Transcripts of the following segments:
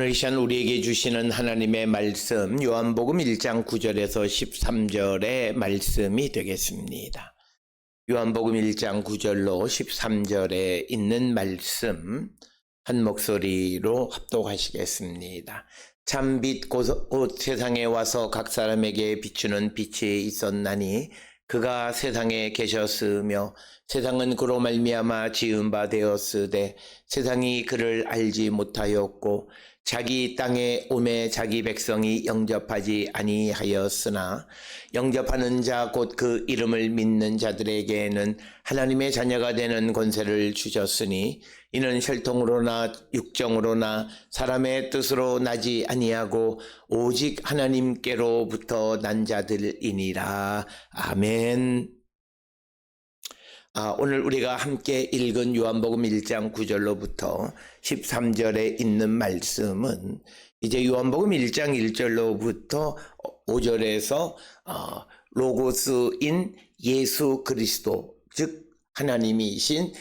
오늘 이 시간 우리에게 주시는 하나님의 말씀 요한복음 1장 9절에서 13절의 말씀이 되겠습니다. 요한복음 1장 9절로 13절에 있는 말씀 한 목소리로 합독하시겠습니다. 참 빛 곧 세상에 와서 각 사람에게 비추는 빛이 있었나니 그가 세상에 계셨으며 세상은 그로 말미암아 지은 바 되었으되 세상이 그를 알지 못하였고 자기 땅에 오매 자기 백성이 영접하지 아니하였으나 영접하는 자 곧 그 이름을 믿는 자들에게는 하나님의 자녀가 되는 권세를 주셨으니 이는 혈통으로나 육정으로나 사람의 뜻으로 나지 아니하고 오직 하나님께로부터 난 자들이니라. 아멘. 오늘 우리가 함께 읽은 요한복음 1장 9절로부터 13절에 있는 말씀은 이제 요한복음 1장 1절로부터 5절에서 로고스인 예수 그리스도, 즉 하나님이신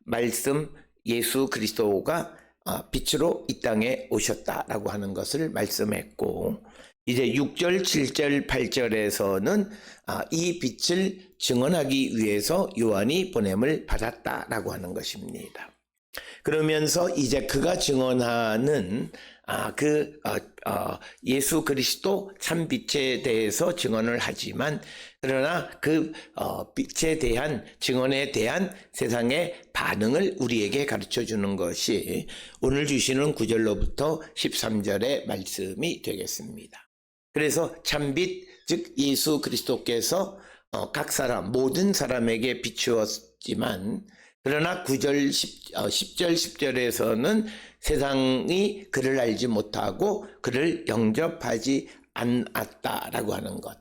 말씀 예수 그리스도가 빛으로 이 땅에 오셨다라고 하는 것을 말씀했고, 이제 6절, 7절, 8절에서는 이 빛을 증언하기 위해서 요한이 보냄을 받았다라고 하는 것입니다. 그러면서 이제 그가 증언하는 예수 그리스도 참 빛에 대해서 증언을 하지만, 그러나 그 빛에 대한 증언에 대한 세상의 반응을 우리에게 가르쳐 주는 것이 오늘 주시는 9절로부터 13절의 말씀이 되겠습니다. 그래서 참빛, 즉 예수 그리스도께서 각 사람, 모든 사람에게 비추었지만, 그러나 9절, 10절, 10절에서는 세상이 그를 알지 못하고 그를 영접하지 않았다라고 하는 것.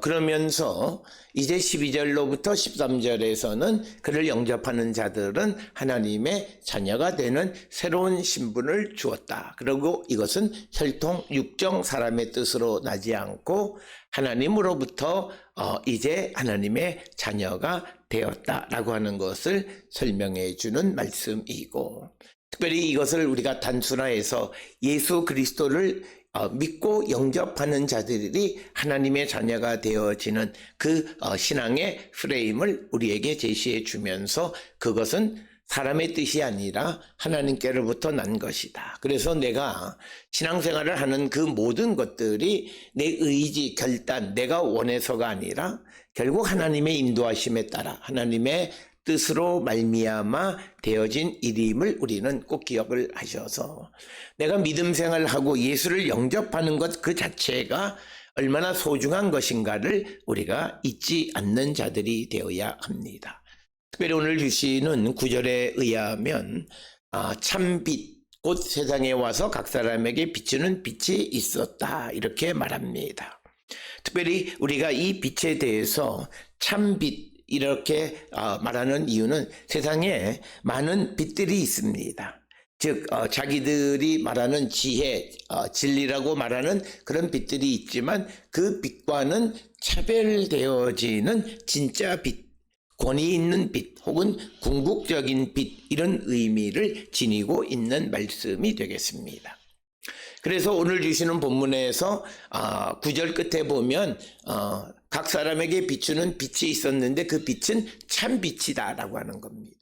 그러면서 이제 12절로부터 13절에서는 그를 영접하는 자들은 하나님의 자녀가 되는 새로운 신분을 주었다. 그리고 이것은 혈통, 육정, 사람의 뜻으로 나지 않고 하나님으로부터 이제 하나님의 자녀가 되었다라고 하는 것을 설명해 주는 말씀이고, 특별히 이것을 우리가 단순화해서 예수 그리스도를 믿고 영접하는 자들이 하나님의 자녀가 되어지는 그 신앙의 프레임을 우리에게 제시해 주면서 그것은 사람의 뜻이 아니라 하나님께로부터 난 것이다. 그래서 내가 신앙생활을 하는 그 모든 것들이 내 의지, 결단, 내가 원해서가 아니라 결국 하나님의 인도하심에 따라 하나님의 뜻으로 말미암아 되어진 일임을 우리는 꼭 기억을 하셔서 내가 믿음 생활하고 예수를 영접하는 것 그 자체가 얼마나 소중한 것인가를 우리가 잊지 않는 자들이 되어야 합니다. 특별히 오늘 주시는 9절에 의하면 참빛 곧 세상에 와서 각 사람에게 비추는 빛이 있었다, 이렇게 말합니다. 특별히 우리가 이 빛에 대해서 참빛 이렇게 말하는 이유는 세상에 많은 빛들이 있습니다. 즉 자기들이 말하는 지혜, 진리라고 말하는 그런 빛들이 있지만 그 빛과는 차별되어지는 진짜 빛, 권위 있는 빛 혹은 궁극적인 빛, 이런 의미를 지니고 있는 말씀이 되겠습니다. 그래서 오늘 주시는 본문에서 9절 끝에 보면 각 사람에게 비추는 빛이 있었는데 그 빛은 참 빛이다 라고 하는 겁니다.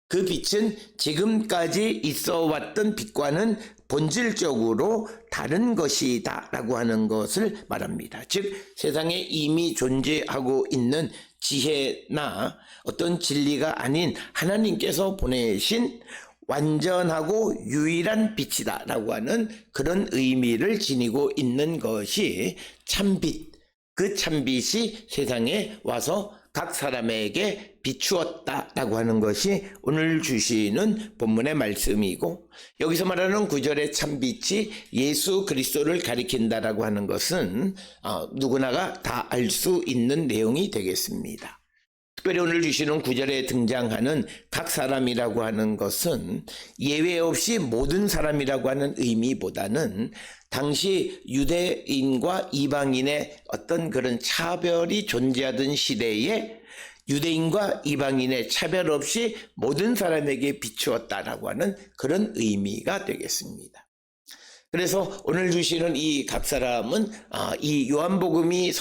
그 빛은 지금까지 있어 왔던 빛과는 본질적으로 다른 것이다 라고 하는 것을 말합니다. 즉 세상에 이미 존재하고 있는 지혜나 어떤 진리가 아닌 하나님께서 보내신 완전하고 유일한 빛이다 라고 하는 그런 의미를 지니고 있는 것이 참빛, 그 참빛이 세상에 와서 각 사람에게 비추었다 라고 하는 것이 오늘 주시는 본문의 말씀이고, 여기서 말하는 9절의 참빛이 예수 그리스도를 가리킨다라고 하는 것은 누구나가 다 알 수 있는 내용이 되겠습니다. 특별히 오늘 주시는 9절에 등장하는 각 사람이라고 하는 것은 예외 없이 모든 사람이라고 하는 의미보다는 당시 유대인과 이방인의 어떤 그런 차별이 존재하던 시대에 유대인과 이방인의 차별 없이 모든 사람에게 비추었다라고 하는 그런 의미가 되겠습니다. 그래서 오늘 주시는 이 각 사람은 이 요한복음이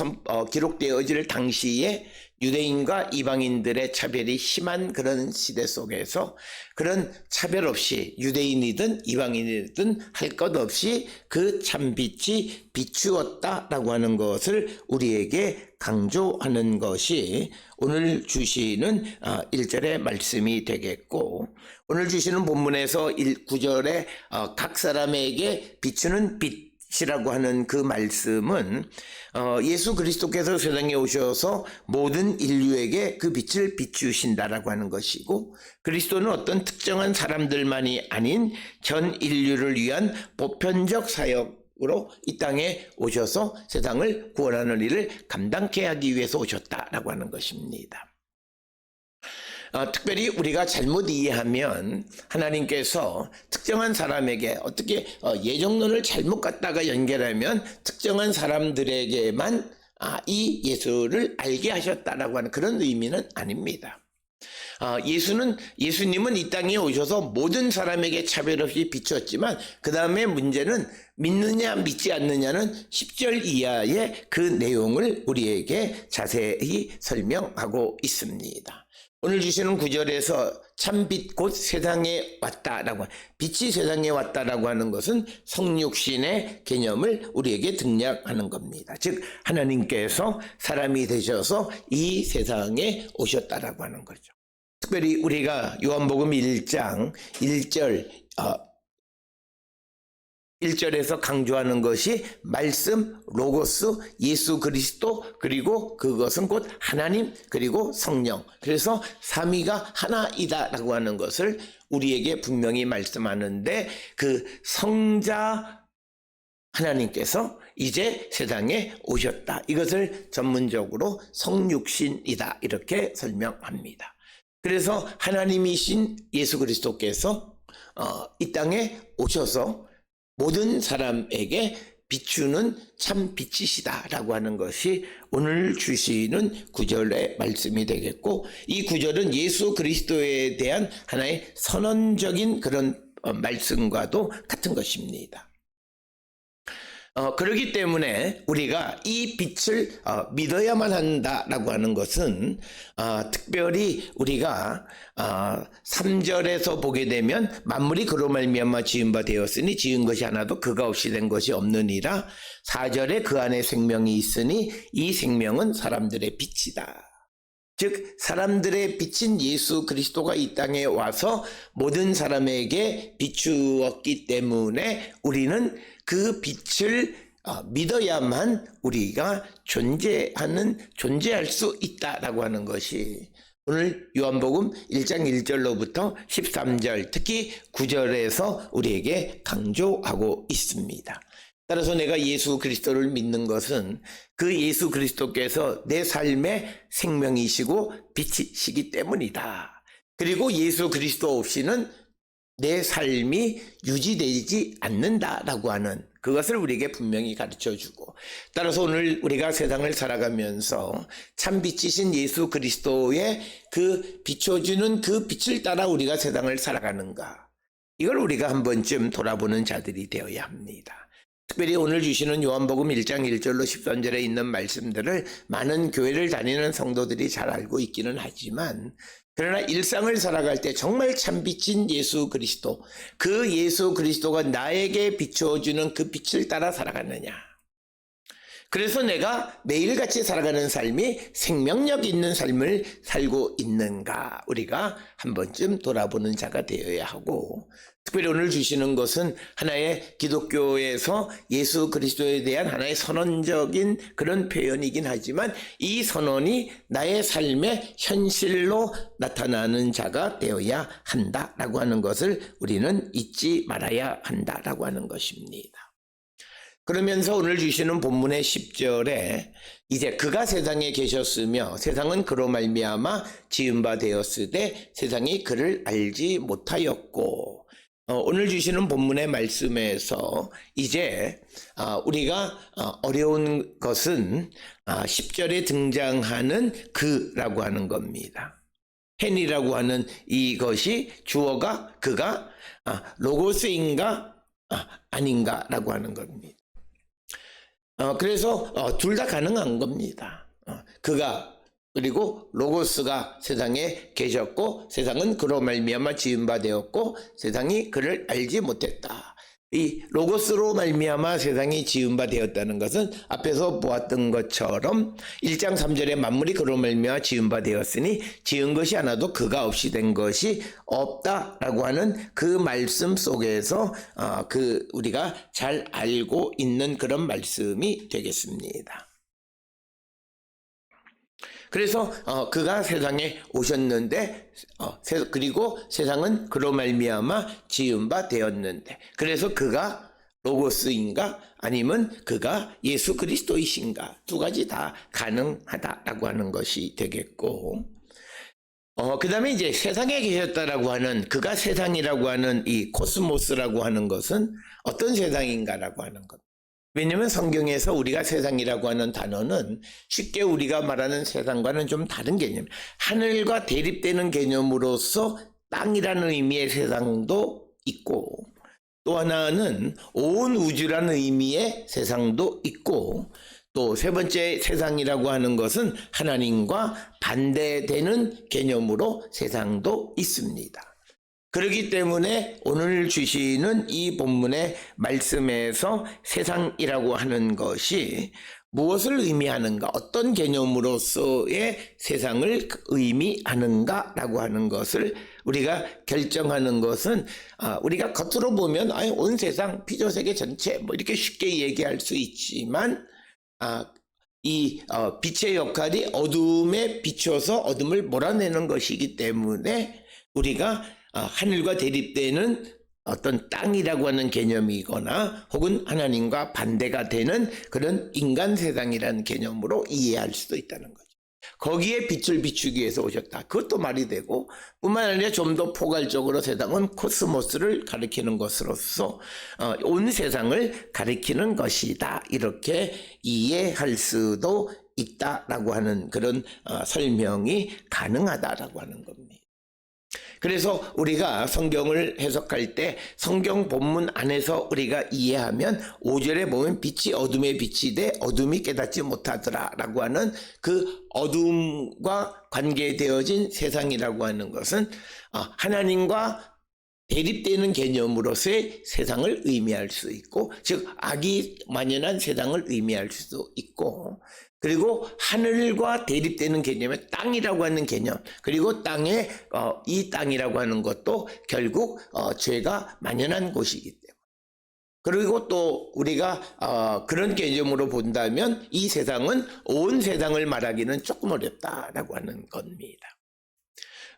기록되어질 당시에 유대인과 이방인들의 차별이 심한 그런 시대 속에서 그런 차별 없이 유대인이든 이방인이든 할 것 없이 그 참빛이 비추었다라고 하는 것을 우리에게 강조하는 것이 오늘 주시는 1절의 말씀이 되겠고, 오늘 주시는 본문에서 9절에 각 사람에게 비추는 빛이라고 하는 그 말씀은 예수 그리스도께서 세상에 오셔서 모든 인류에게 그 빛을 비추신다라고 하는 것이고, 그리스도는 어떤 특정한 사람들만이 아닌 전 인류를 위한 보편적 사역으로 이 땅에 오셔서 세상을 구원하는 일을 감당케 하기 위해서 오셨다라고 하는 것입니다. 특별히 우리가 잘못 이해하면 하나님께서 특정한 사람에게 어떻게 예정론을 잘못 갖다가 연결하면 특정한 사람들에게만 이 예수를 알게 하셨다라고 하는 그런 의미는 아닙니다. 예수님은 이 땅에 오셔서 모든 사람에게 차별 없이 비추었지만 그 다음에 문제는 믿느냐 믿지 않느냐는 10절 이하의 그 내용을 우리에게 자세히 설명하고 있습니다. 오늘 주시는 9절에서 참빛 곧 세상에 왔다라고, 빛이 세상에 왔다라고 하는 것은 성육신의 개념을 우리에게 등장하는 겁니다. 즉 하나님께서 사람이 되셔서 이 세상에 오셨다라고 하는 거죠. 특별히 우리가 요한복음 1장 1절에서 강조하는 것이 말씀, 로고스, 예수 그리스도, 그리고 그것은 곧 하나님, 그리고 성령. 그래서 삼위가 하나이다라고 하는 것을 우리에게 분명히 말씀하는데, 그 성자 하나님께서 이제 세상에 오셨다. 이것을 전문적으로 성육신이다 이렇게 설명합니다. 그래서 하나님이신 예수 그리스도께서 이 땅에 오셔서 모든 사람에게 비추는 참 빛이시다라고 하는 것이 오늘 주시는 9절의 말씀이 되겠고, 이 9절은 예수 그리스도에 대한 하나의 선언적인 그런 말씀과도 같은 것입니다. 그렇기 때문에 우리가 이 빛을 믿어야만 한다라고 하는 것은 특별히 우리가 3절에서 보게 되면 만물이 그로 말미암아 지은 바 되었으니 지은 것이 하나도 그가 없이 된 것이 없느니라. 4절에 그 안에 생명이 있으니 이 생명은 사람들의 빛이다. 즉 사람들의 빛인 예수 그리스도가 이 땅에 와서 모든 사람에게 비추었기 때문에 우리는 그 빛을 믿어야만 우리가 존재할 수 있다라고 하는 것이 오늘 요한복음 1장 1절로부터 13절 특히 9절에서 우리에게 강조하고 있습니다. 따라서 내가 예수 그리스도를 믿는 것은 그 예수 그리스도께서 내 삶의 생명이시고 빛이시기 때문이다. 그리고 예수 그리스도 없이는 내 삶이 유지되지 않는다라고 하는 그것을 우리에게 분명히 가르쳐주고, 따라서 오늘 우리가 세상을 살아가면서 참 빛이신 예수 그리스도의 그 비춰주는 그 빛을 따라 우리가 세상을 살아가는가, 이걸 우리가 한 번쯤 돌아보는 자들이 되어야 합니다. 특별히 오늘 주시는 요한복음 1장 1절로 13절에 있는 말씀들을 많은 교회를 다니는 성도들이 잘 알고 있기는 하지만, 그러나 일상을 살아갈 때 정말 참빛인 예수 그리스도, 그 예수 그리스도가 나에게 비춰주는 그 빛을 따라 살아가느냐, 그래서 내가 매일같이 살아가는 삶이 생명력 있는 삶을 살고 있는가, 우리가 한 번쯤 돌아보는 자가 되어야 하고, 특별히 오늘 주시는 것은 하나의 기독교에서 예수 그리스도에 대한 하나의 선언적인 그런 표현이긴 하지만 이 선언이 나의 삶의 현실로 나타나는 자가 되어야 한다라고 하는 것을 우리는 잊지 말아야 한다라고 하는 것입니다. 그러면서 오늘 주시는 본문의 10절에 이제 그가 세상에 계셨으며 세상은 그로 말미암아 지은 바 되었으되 세상이 그를 알지 못하였고, 오늘 주시는 본문의 말씀에서 이제 우리가 어려운 것은 10절에 등장하는 그라고 하는 겁니다. 헨이라고 하는 이것이 주어가 그가 로고스인가 아닌가라고 하는 겁니다. 그래서 둘 다 가능한 겁니다. 그가 그리고 로고스가 세상에 계셨고 세상은 그로 말미암아 지은 바 되었고 세상이 그를 알지 못했다. 이 로고스로 말미암아 세상이 지은 바 되었다는 것은 앞에서 보았던 것처럼 1장 3절에 만물이 그로 말미암아 지은 바 되었으니 지은 것이 하나도 그가 없이 된 것이 없다라고 하는 그 말씀 속에서 우리가 잘 알고 있는 그런 말씀이 되겠습니다. 그래서 그가 세상에 오셨는데 그리고 세상은 그로 말미암아 지은 바 되었는데 그래서 그가 로고스인가 아니면 그가 예수 그리스도이신가 두 가지 다 가능하다라고 하는 것이 되겠고 그 다음에 이제 세상에 계셨다라고 하는 그가 세상이라고 하는 이 코스모스라고 하는 것은 어떤 세상인가라고 하는 것. 왜냐하면 성경에서 우리가 세상이라고 하는 단어는 쉽게 우리가 말하는 세상과는 좀 다른 개념. 하늘과 대립되는 개념으로서 땅이라는 의미의 세상도 있고 또 하나는 온 우주라는 의미의 세상도 있고 또 세 번째 세상이라고 하는 것은 하나님과 반대되는 개념으로 세상도 있습니다. 그렇기 때문에 오늘 주시는 이 본문의 말씀에서 세상이라고 하는 것이 무엇을 의미하는가, 어떤 개념으로서의 세상을 의미하는가라고 하는 것을 우리가 결정하는 것은 우리가 겉으로 보면 온 세상, 피조세계 전체 뭐 이렇게 쉽게 얘기할 수 있지만 이 빛의 역할이 어둠에 비춰서 어둠을 몰아내는 것이기 때문에 우리가 하늘과 대립되는 어떤 땅이라고 하는 개념이거나 혹은 하나님과 반대가 되는 그런 인간 세상이라는 개념으로 이해할 수도 있다는 거죠. 거기에 빛을 비추기 위해서 오셨다. 그것도 말이 되고 뿐만 아니라 좀 더 포괄적으로 세상은 코스모스를 가리키는 것으로서 온 세상을 가리키는 것이다. 이렇게 이해할 수도 있다라고 하는 그런 설명이 가능하다라고 하는 겁니다. 그래서 우리가 성경을 해석할 때 성경 본문 안에서 우리가 이해하면 5절에 보면 빛이 어둠에 빛이 돼 어둠이 깨닫지 못하더라 라고 하는 그 어둠과 관계되어진 세상이라고 하는 것은 하나님과 대립되는 개념으로서의 세상을 의미할 수 있고 즉 악이 만연한 세상을 의미할 수도 있고 그리고 하늘과 대립되는 개념의 땅이라고 하는 개념 그리고 땅에 이 땅이라고 하는 것도 결국 죄가 만연한 곳이기 때문에 그리고 또 우리가 그런 개념으로 본다면 이 세상은 온 세상을 말하기는 조금 어렵다라고 하는 겁니다.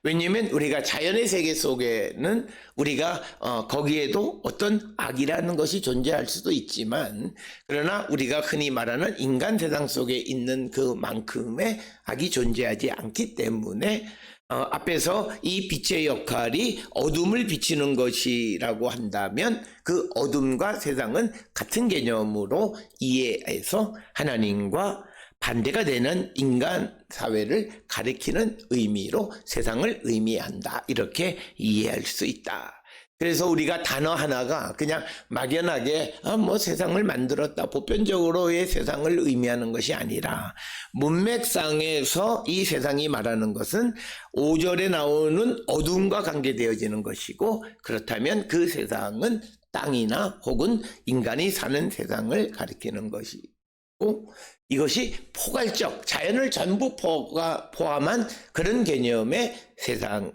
왜냐하면 우리가 자연의 세계 속에는 우리가 거기에도 어떤 악이라는 것이 존재할 수도 있지만 그러나 우리가 흔히 말하는 인간 세상 속에 있는 그만큼의 악이 존재하지 않기 때문에 앞에서 이 빛의 역할이 어둠을 비치는 것이라고 한다면 그 어둠과 세상은 같은 개념으로 이해해서 하나님과 반대가 되는 인간 사회를 가리키는 의미로 세상을 의미한다. 이렇게 이해할 수 있다. 그래서 우리가 단어 하나가 그냥 막연하게 뭐 세상을 만들었다. 보편적으로의 세상을 의미하는 것이 아니라 문맥상에서 이 세상이 말하는 것은 5절에 나오는 어둠과 관계되어지는 것이고 그렇다면 그 세상은 땅이나 혹은 인간이 사는 세상을 가리키는 것이고 이것이 포괄적 자연을 전부 포함한 그런 개념의 세상은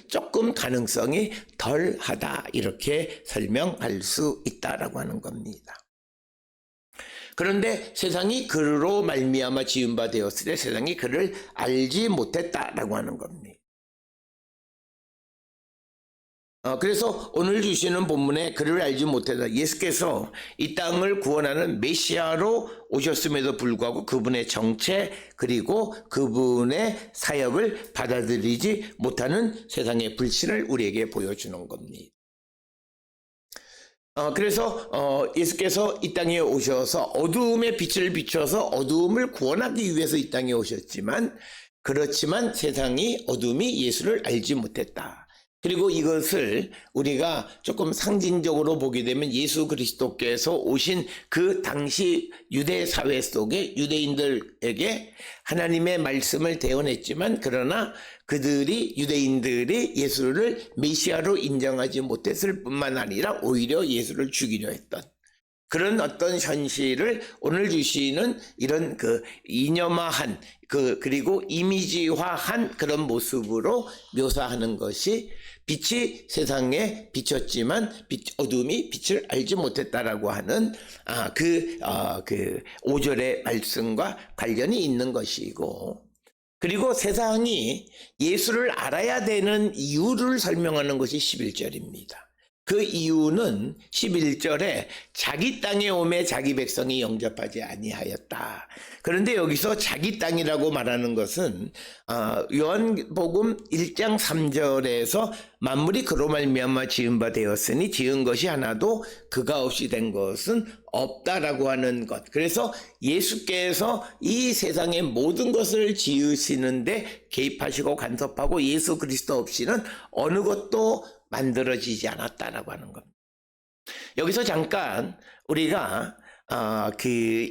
조금 가능성이 덜하다 이렇게 설명할 수 있다라고 하는 겁니다. 그런데 세상이 그로 말미암아 지은 바 되었을 때 세상이 그를 알지 못했다라고 하는 겁니다. 그래서 오늘 주시는 본문에 그를 알지 못하다. 예수께서 이 땅을 구원하는 메시아로 오셨음에도 불구하고 그분의 정체 그리고 그분의 사역을 받아들이지 못하는 세상의 불신을 우리에게 보여주는 겁니다. 그래서 예수께서 이 땅에 오셔서 어두움의 빛을 비춰서 어두움을 구원하기 위해서 이 땅에 오셨지만 그렇지만 세상이 어둠이 예수를 알지 못했다. 그리고 이것을 우리가 조금 상징적으로 보게 되면 예수 그리스도께서 오신 그 당시 유대 사회 속에 유대인들에게 하나님의 말씀을 대언했지만, 그러나 유대인들이 예수를 메시아로 인정하지 못했을 뿐만 아니라 오히려 예수를 죽이려 했던 그런 어떤 현실을 오늘 주시는 이런 이념화한 그리고 이미지화한 그런 모습으로 묘사하는 것이, 빛이 세상에 비쳤지만 어둠이 빛을 알지 못했다라고 하는 그 5절의 말씀과 관련이 있는 것이고, 그리고 세상이 예수를 알아야 되는 이유를 설명하는 것이 11절입니다. 그 이유는 11절에 자기 땅에 오매 자기 백성이 영접하지 아니하였다. 그런데 여기서 자기 땅이라고 말하는 것은 요한복음 1장 3절에서 만물이 그로 말미암아 지은 바 되었으니 지은 것이 하나도 그가 없이 된 것은 없다라고 하는 것. 그래서 예수께서 이 세상의 모든 것을 지으시는데 개입하시고 간섭하고 예수 그리스도 없이는 어느 것도 만들어지지 않았다라고 하는 겁니다. 여기서 잠깐 우리가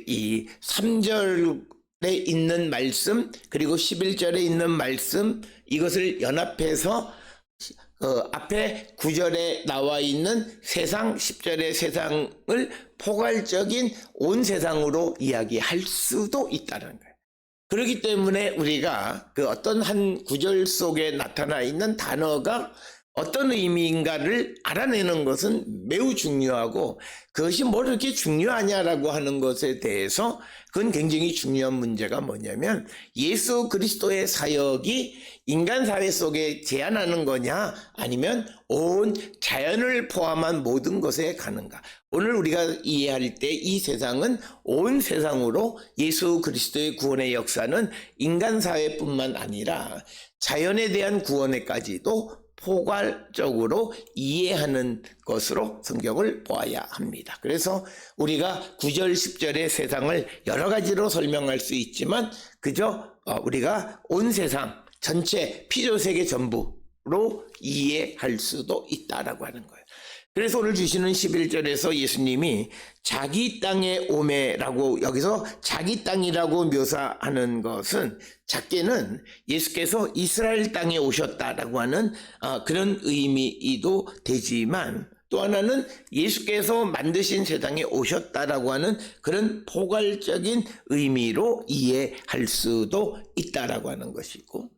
이 3절에 있는 말씀 그리고 11절에 있는 말씀, 이것을 연합해서 앞에 9절에 나와 있는 세상, 10절의 세상을 포괄적인 온 세상으로 이야기할 수도 있다는 거예요. 그렇기 때문에 우리가 어떤 한 구절 속에 나타나 있는 단어가 어떤 의미인가를 알아내는 것은 매우 중요하고, 그것이 뭐 이렇게 중요하냐라고 하는 것에 대해서 그건 굉장히 중요한 문제가 뭐냐면, 예수 그리스도의 사역이 인간 사회 속에 제한하는 거냐, 아니면 온 자연을 포함한 모든 것에 가는가. 오늘 우리가 이해할 때 이 세상은 온 세상으로 예수 그리스도의 구원의 역사는 인간 사회뿐만 아니라 자연에 대한 구원에까지도 포괄적으로 이해하는 것으로 성경을 보아야 합니다. 그래서 우리가 9절, 10절의 세상을 여러 가지로 설명할 수 있지만 그저 우리가 온 세상 전체 피조세계 전부로 이해할 수도 있다라고 하는 거예요. 그래서 오늘 주시는 11절에서 예수님이 자기 땅에 오매라고, 여기서 자기 땅이라고 묘사하는 것은 작게는 예수께서 이스라엘 땅에 오셨다라고 하는 그런 의미도 되지만, 또 하나는 예수께서 만드신 세상에 오셨다라고 하는 그런 포괄적인 의미로 이해할 수도 있다라고 하는 것이고,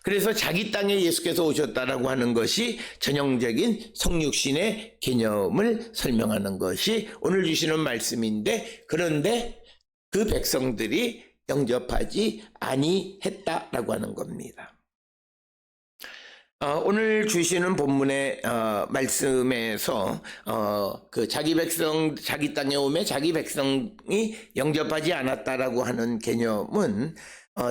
그래서 자기 땅에 예수께서 오셨다라고 하는 것이 전형적인 성육신의 개념을 설명하는 것이 오늘 주시는 말씀인데, 그런데 그 백성들이 영접하지 아니했다라고 하는 겁니다. 오늘 주시는 본문의 말씀에서 자기 백성 자기 땅에 오매 자기 백성이 영접하지 않았다라고 하는 개념은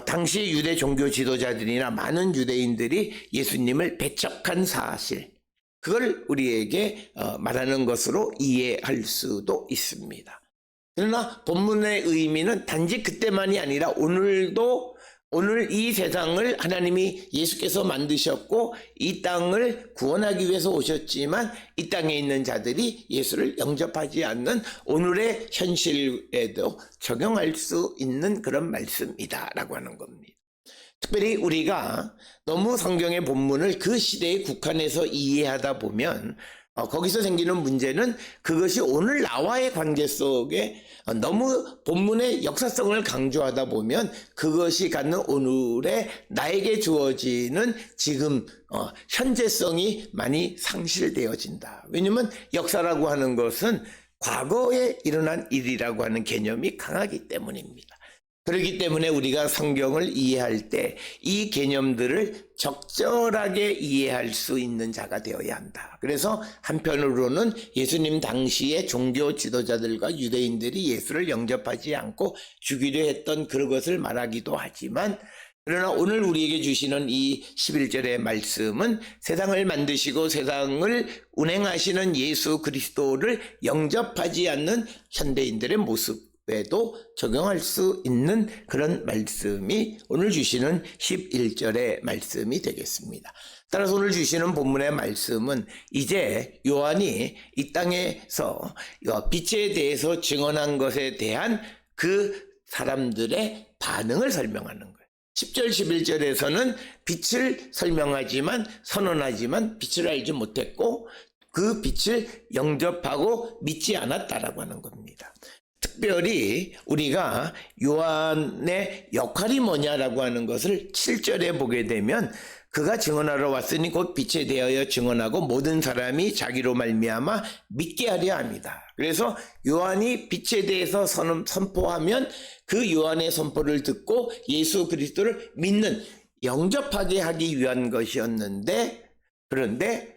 당시 유대 종교 지도자들이나 많은 유대인들이 예수님을 배척한 사실, 그걸 우리에게 말하는 것으로 이해할 수도 있습니다. 그러나 본문의 의미는 단지 그때만이 아니라 오늘 이 세상을 하나님이 예수께서 만드셨고 이 땅을 구원하기 위해서 오셨지만 이 땅에 있는 자들이 예수를 영접하지 않는 오늘의 현실에도 적용할 수 있는 그런 말씀이다라고 하는 겁니다. 특별히 우리가 너무 성경의 본문을 그 시대에 국한해서 이해하다 보면 거기서 생기는 문제는 그것이 오늘 나와의 관계 속에 너무 본문의 역사성을 강조하다 보면 그것이 갖는 오늘의 나에게 주어지는 지금 현재성이 많이 상실되어진다. 왜냐하면 역사라고 하는 것은 과거에 일어난 일이라고 하는 개념이 강하기 때문입니다. 그렇기 때문에 우리가 성경을 이해할 때 이 개념들을 적절하게 이해할 수 있는 자가 되어야 한다. 그래서 한편으로는 예수님 당시의 종교 지도자들과 유대인들이 예수를 영접하지 않고 죽이려 했던 그것을 말하기도 하지만, 그러나 오늘 우리에게 주시는 이 11절의 말씀은 세상을 만드시고 세상을 운행하시는 예수 그리스도를 영접하지 않는 현대인들의 모습 에도 적용할 수 있는 그런 말씀이 오늘 주시는 11절의 말씀이 되겠습니다. 따라서 오늘 주시는 본문의 말씀은 이제 요한이 이 땅에서 빛에 대해서 증언한 것에 대한 그 사람들의 반응을 설명하는 거예요. 10절 11절에서는 빛을 설명하지만 선언하지만 빛을 알지 못했고 그 빛을 영접하고 믿지 않았다라고 하는 겁니다. 특별히 우리가 요한의 역할이 뭐냐라고 하는 것을 7절에 보게 되면 그가 증언하러 왔으니 곧 빛에 대하여 증언하고 모든 사람이 자기로 말미암아 믿게 하려 합니다. 그래서 요한이 빛에 대해서 선포하면 그 요한의 선포를 듣고 예수 그리스도를 믿는 영접하게 하기 위한 것이었는데 그런데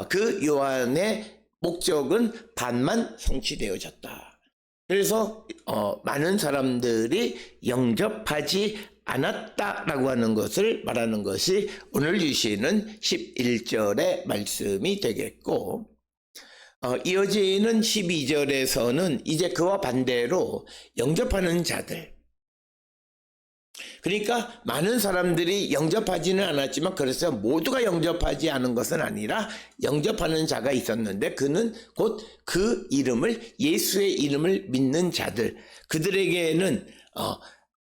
그 요한의 목적은 반만 성취되어졌다. 그래서 많은 사람들이 영접하지 않았다라고 하는 것을 말하는 것이 오늘 주시는 11절의 말씀이 되겠고 이어지는 12절에서는 이제 그와 반대로 영접하는 자들, 그러니까 많은 사람들이 영접하지는 않았지만 그래서 모두가 영접하지 않은 것은 아니라 영접하는 자가 있었는데 그는 곧 그 이름을 예수의 이름을 믿는 자들, 그들에게는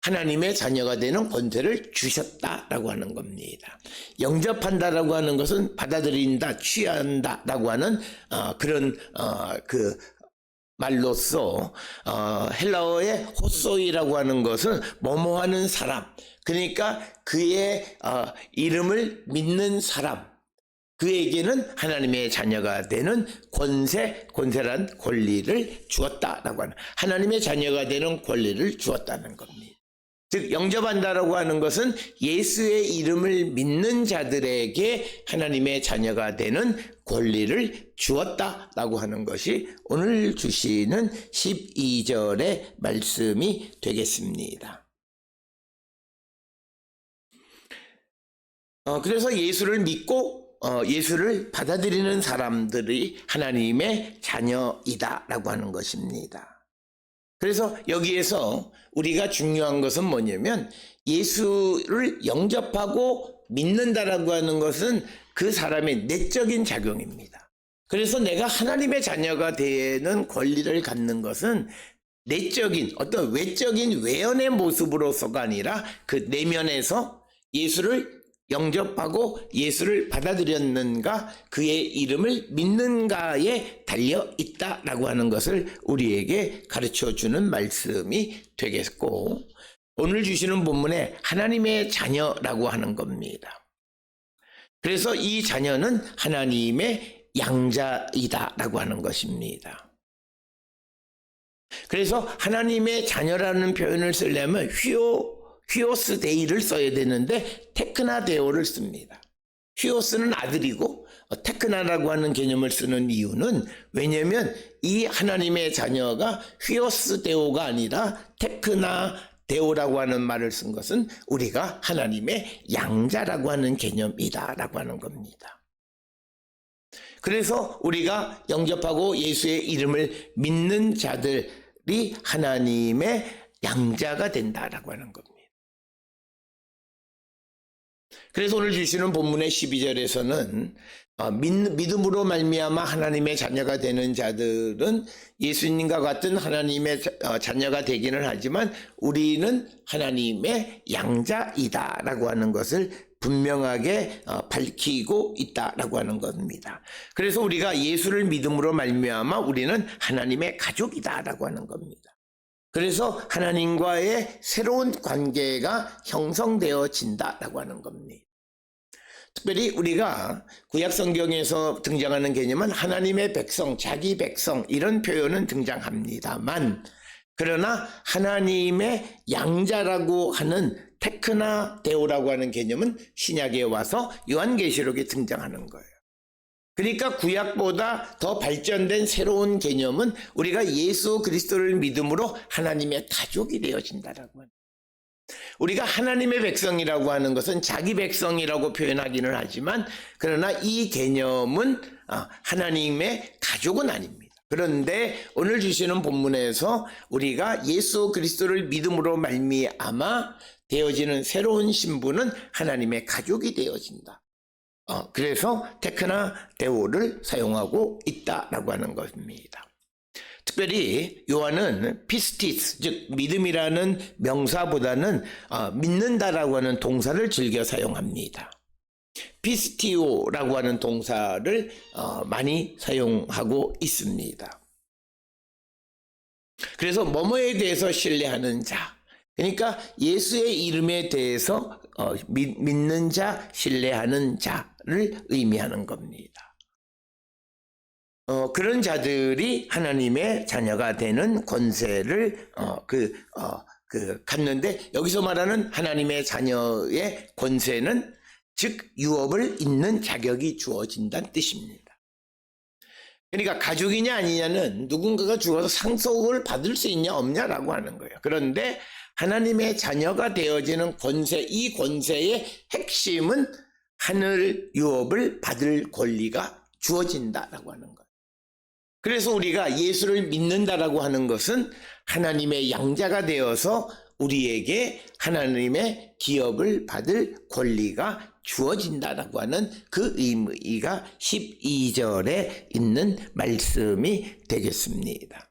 하나님의 자녀가 되는 권세를 주셨다라고 하는 겁니다. 영접한다라고 하는 것은 받아들인다, 취한다라고 하는 그런 그 말로써 헬라어의 호소이라고 하는 것은 뭐뭐하는 사람, 그러니까 그의 이름을 믿는 사람, 그에게는 하나님의 자녀가 되는 권세란 권리를 주었다라고 하는, 하나님의 자녀가 되는 권리를 주었다는 겁니다. 즉 영접한다라고 하는 것은 예수의 이름을 믿는 자들에게 하나님의 자녀가 되는 권리를 주었다라고 하는 것이 오늘 주시는 12절의 말씀이 되겠습니다. 그래서 예수를 믿고 예수를 받아들이는 사람들이 하나님의 자녀이다라고 하는 것입니다. 그래서 여기에서 우리가 중요한 것은 뭐냐면 예수를 영접하고 믿는다라고 하는 것은 그 사람의 내적인 작용입니다. 그래서 내가 하나님의 자녀가 되는 권리를 갖는 것은 내적인 어떤 외적인 외연의 모습으로서가 아니라 그 내면에서 예수를 영접하고 예수를 받아들였는가, 그의 이름을 믿는가에 달려 있다라고 하는 것을 우리에게 가르쳐주는 말씀이 되겠고, 오늘 주시는 본문에 하나님의 자녀라고 하는 겁니다. 그래서 이 자녀는 하나님의 양자이다라고 하는 것입니다. 그래서 하나님의 자녀라는 표현을 쓰려면 휘오스 데이를 써야 되는데 테크나 데오를 씁니다. 휘오스는 아들이고 테크나라고 하는 개념을 쓰는 이유는 왜냐하면 이 하나님의 자녀가 휘오스 데오가 아니라 테크나 데오라고 하는 말을 쓴 것은 우리가 하나님의 양자라고 하는 개념이다라고 하는 겁니다. 그래서 우리가 영접하고 예수의 이름을 믿는 자들이 하나님의 양자가 된다라고 하는 겁니다. 그래서 오늘 주시는 본문의 12절에서는 믿음으로 말미암아 하나님의 자녀가 되는 자들은 예수님과 같은 하나님의 자녀가 되기는 하지만 우리는 하나님의 양자이다라고 하는 것을 분명하게 밝히고 있다라고 하는 겁니다. 그래서 우리가 예수를 믿음으로 말미암아 우리는 하나님의 가족이다라고 하는 겁니다. 그래서 하나님과의 새로운 관계가 형성되어진다라고 하는 겁니다. 특별히 우리가 구약 성경에서 등장하는 개념은 하나님의 백성, 자기 백성 이런 표현은 등장합니다만, 그러나 하나님의 양자라고 하는 테크나 데오라고 하는 개념은 신약에 와서 요한계시록에 등장하는 거예요. 그러니까 구약보다 더 발전된 새로운 개념은 우리가 예수 그리스도를 믿음으로 하나님의 가족이 되어진다라고 합니다. 우리가 하나님의 백성이라고 하는 것은 자기 백성이라고 표현하기는 하지만 그러나 이 개념은 하나님의 가족은 아닙니다. 그런데 오늘 주시는 본문에서 우리가 예수 그리스도를 믿음으로 말미암아 되어지는 새로운 신분은 하나님의 가족이 되어진다. 그래서 테크나 데오를 사용하고 있다라고 하는 것입니다. 특별히 요한은 피스티스, 즉 믿음이라는 명사보다는 믿는다라고 하는 동사를 즐겨 사용합니다. 피스티오라고 하는 동사를 많이 사용하고 있습니다. 그래서 뭐뭐에 대해서 신뢰하는 자, 그러니까 예수의 이름에 대해서 믿는 자, 신뢰하는 자를 의미하는 겁니다. 그런 자들이 하나님의 자녀가 되는 권세를 갖는데, 여기서 말하는 하나님의 자녀의 권세는 즉 유업을 잇는 자격이 주어진다는 뜻입니다. 그러니까 가족이냐 아니냐는 누군가가 죽어서 상속을 받을 수 있냐 없냐라고 하는 거예요. 그런데 하나님의 자녀가 되어지는 권세, 이 권세의 핵심은 하늘 유업을 받을 권리가 주어진다라고 하는 거예요. 그래서 우리가 예수를 믿는다라고 하는 것은 하나님의 양자가 되어서 우리에게 하나님의 기업을 받을 권리가 주어진다라고 하는 그 의미가 12절에 있는 말씀이 되겠습니다.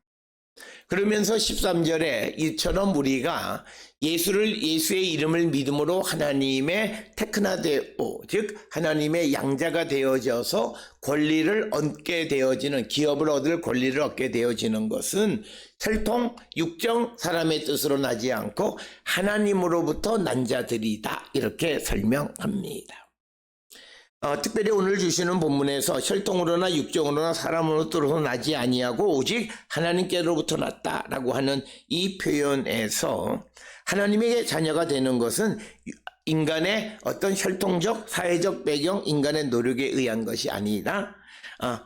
그러면서 13절에 이처럼 우리가 예수의 이름을 믿음으로 하나님의 테크나데오, 즉 하나님의 양자가 되어져서 권리를 얻게 되어지는, 기업을 얻을 권리를 얻게 되어지는 것은 혈통, 육정, 사람의 뜻으로 나지 않고 하나님으로부터 난 자들이다, 이렇게 설명합니다. 특별히 오늘 주시는 본문에서 혈통으로나 육정으로나 사람으로부터 나지 아니하고 오직 하나님께로부터 났다라고 하는 이 표현에서 하나님에게 자녀가 되는 것은 인간의 어떤 혈통적, 사회적 배경, 인간의 노력에 의한 것이 아니라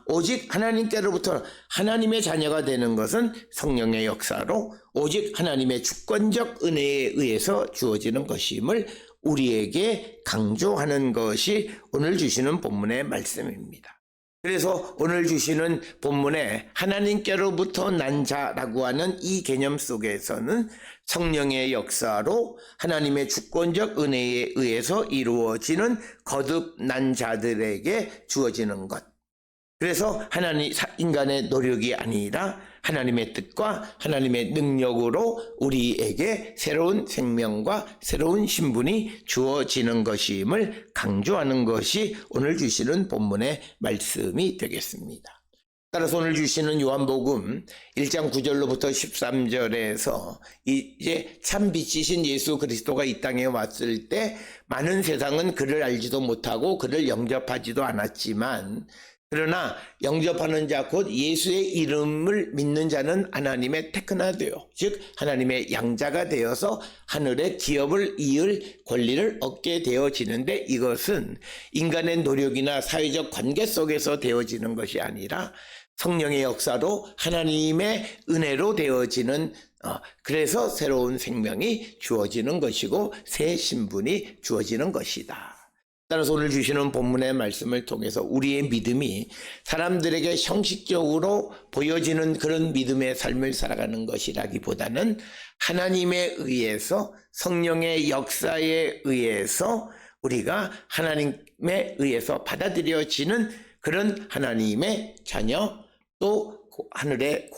오직 하나님께로부터, 하나님의 자녀가 되는 것은 성령의 역사로 오직 하나님의 주권적 은혜에 의해서 주어지는 것임을 우리에게 강조하는 것이 오늘 주시는 본문의 말씀입니다. 그래서 오늘 주시는 본문에 하나님께로부터 난 자라고 하는 이 개념 속에서는 성령의 역사로 하나님의 주권적 은혜에 의해서 이루어지는 거듭난 자들에게 주어지는 것, 그래서 인간의 노력이 아니라 하나님의 뜻과 하나님의 능력으로 우리에게 새로운 생명과 새로운 신분이 주어지는 것임을 강조하는 것이 오늘 주시는 본문의 말씀이 되겠습니다. 따라서 오늘 주시는 요한복음 1장 9절로부터 13절에서 이제 참 빛이신 예수 그리스도가 이 땅에 왔을 때 많은 세상은 그를 알지도 못하고 그를 영접하지도 않았지만, 그러나 영접하는 자 곧 예수의 이름을 믿는 자는 하나님의 테크나되어, 즉 하나님의 양자가 되어서 하늘의 기업을 이을 권리를 얻게 되어지는데, 이것은 인간의 노력이나 사회적 관계 속에서 되어지는 것이 아니라 성령의 역사로 하나님의 은혜로 되어지는, 그래서 새로운 생명이 주어지는 것이고 새 신분이 주어지는 것이다. 따라서 오늘 주시는 본문의 말씀을 통해서 우리의 믿음이 사람들에게 형식적으로 보여지는 그런 믿음의 삶을 살아가는 것이라기보다는 하나님에 의해서, 성령의 역사에 의해서 우리가 하나님에 의해서 받아들여지는 그런 하나님의 자녀, 또 하늘의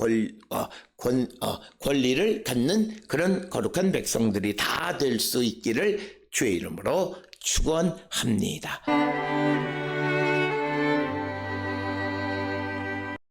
권리를 갖는 그런 거룩한 백성들이 다 될 수 있기를 주의 이름으로 축원합니다.